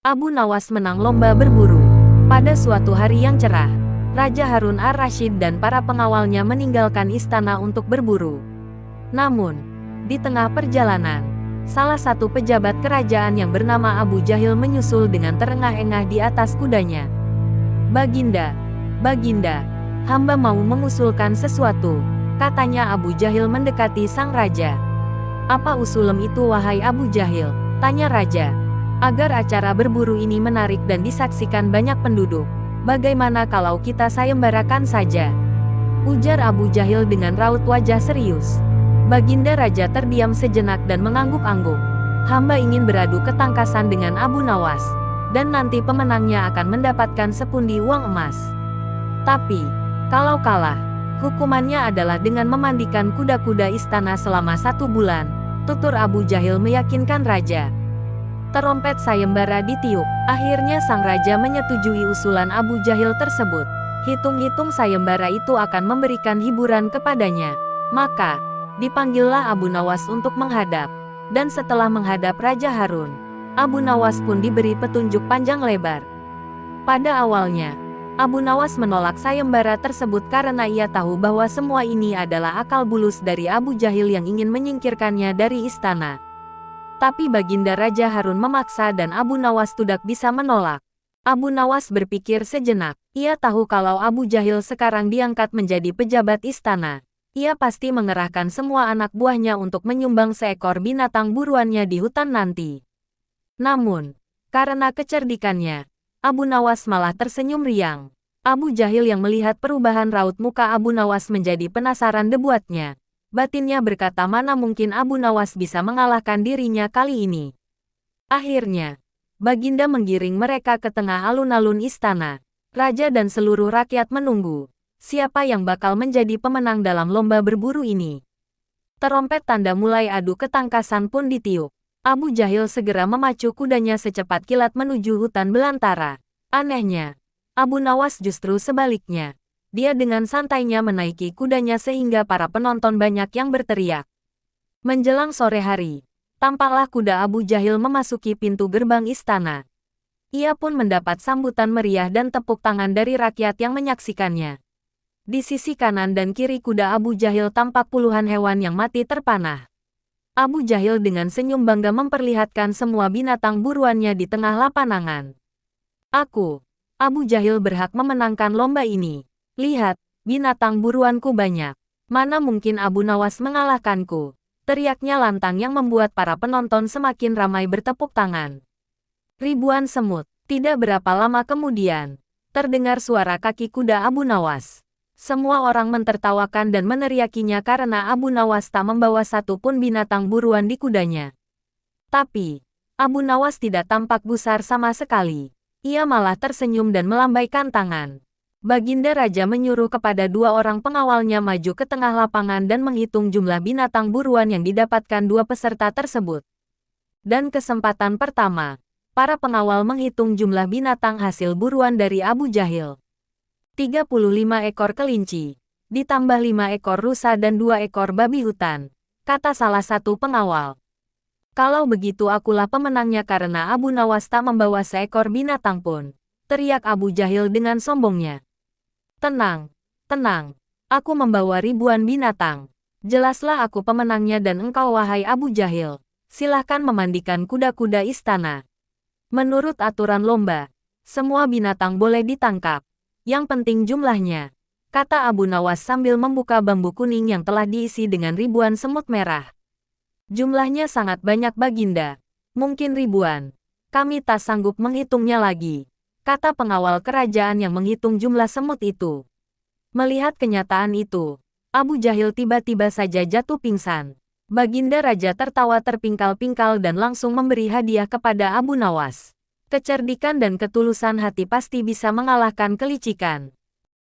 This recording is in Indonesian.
Abu Nawas menang lomba berburu. Pada suatu hari yang cerah, Raja Harun ar-Rasyid dan para pengawalnya meninggalkan istana untuk berburu. Namun, di tengah perjalanan, salah satu pejabat kerajaan yang bernama Abu Jahil menyusul dengan terengah-engah di atas kudanya. "Baginda, Baginda, hamba mau mengusulkan sesuatu," katanya Abu Jahil mendekati sang raja. "Apa usulem itu wahai Abu Jahil?" tanya raja. "Agar acara berburu ini menarik dan disaksikan banyak penduduk, bagaimana kalau kita sayembarakan saja?" ujar Abu Jahil dengan raut wajah serius. Baginda raja terdiam sejenak dan mengangguk-angguk. "Hamba ingin beradu ketangkasan dengan Abu Nawas, dan nanti pemenangnya akan mendapatkan sepundi uang emas. Tapi, kalau kalah, hukumannya adalah dengan memandikan kuda-kuda istana selama 1 bulan, tutur Abu Jahil meyakinkan raja. Terompet sayembara ditiup. Akhirnya sang raja menyetujui usulan Abu Jahil tersebut. Hitung-hitung sayembara itu akan memberikan hiburan kepadanya. Maka, dipanggillah Abu Nawas untuk menghadap. Dan setelah menghadap Raja Harun, Abu Nawas pun diberi petunjuk panjang lebar. Pada awalnya, Abu Nawas menolak sayembara tersebut karena ia tahu bahwa semua ini adalah akal bulus dari Abu Jahil yang ingin menyingkirkannya dari istana. Tapi Baginda Raja Harun memaksa dan Abu Nawas tidak bisa menolak. Abu Nawas berpikir sejenak. Ia tahu kalau Abu Jahil sekarang diangkat menjadi pejabat istana. Ia pasti mengerahkan semua anak buahnya untuk menyumbang seekor binatang buruannya di hutan nanti. Namun, karena kecerdikannya, Abu Nawas malah tersenyum riang. Abu Jahil yang melihat perubahan raut muka Abu Nawas menjadi penasaran dibuatnya. Batinnya berkata mana mungkin Abu Nawas bisa mengalahkan dirinya kali ini. Akhirnya, Baginda menggiring mereka ke tengah alun-alun istana. Raja dan seluruh rakyat menunggu. Siapa yang bakal menjadi pemenang dalam lomba berburu ini? Terompet tanda mulai adu ketangkasan pun ditiup. Abu Jahil segera memacu kudanya secepat kilat menuju hutan belantara. Anehnya, Abu Nawas justru sebaliknya. Dia dengan santainya menaiki kudanya sehingga para penonton banyak yang berteriak. Menjelang sore hari, tampaklah kuda Abu Jahil memasuki pintu gerbang istana. Ia pun mendapat sambutan meriah dan tepuk tangan dari rakyat yang menyaksikannya. Di sisi kanan dan kiri kuda Abu Jahil tampak puluhan hewan yang mati terpanah. Abu Jahil dengan senyum bangga memperlihatkan semua binatang buruannya di tengah lapangan. "Aku, Abu Jahil berhak memenangkan lomba ini. Lihat, binatang buruanku banyak. Mana mungkin Abu Nawas mengalahkanku?" teriaknya lantang yang membuat para penonton semakin ramai bertepuk tangan. Ribuan semut. Tidak berapa lama kemudian, terdengar suara kaki kuda Abu Nawas. Semua orang mentertawakan dan meneriakinya karena Abu Nawas tak membawa satu pun binatang buruan di kudanya. Tapi, Abu Nawas tidak tampak gusar sama sekali. Ia malah tersenyum dan melambaikan tangan. Baginda Raja menyuruh kepada 2 orang pengawalnya maju ke tengah lapangan dan menghitung jumlah binatang buruan yang didapatkan 2 peserta tersebut. Dan kesempatan pertama, para pengawal menghitung jumlah binatang hasil buruan dari Abu Jahil. 35 ekor kelinci, ditambah 5 ekor rusa dan 2 ekor babi hutan, kata salah satu pengawal. "Kalau begitu akulah pemenangnya karena Abu Nawas tak membawa seekor binatang pun," teriak Abu Jahil dengan sombongnya. "Tenang, tenang, aku membawa ribuan binatang. Jelaslah aku pemenangnya dan engkau wahai Abu Jahil. Silahkan memandikan kuda-kuda istana. Menurut aturan lomba, semua binatang boleh ditangkap. Yang penting jumlahnya," kata Abu Nawas sambil membuka bambu kuning yang telah diisi dengan ribuan semut merah. "Jumlahnya sangat banyak Baginda. Mungkin ribuan. Kami tak sanggup menghitungnya lagi," kata pengawal kerajaan yang menghitung jumlah semut itu. Melihat kenyataan itu, Abu Jahil tiba-tiba saja jatuh pingsan. Baginda Raja tertawa terpingkal-pingkal dan langsung memberi hadiah kepada Abu Nawas. Kecerdikan dan ketulusan hati pasti bisa mengalahkan kelicikan.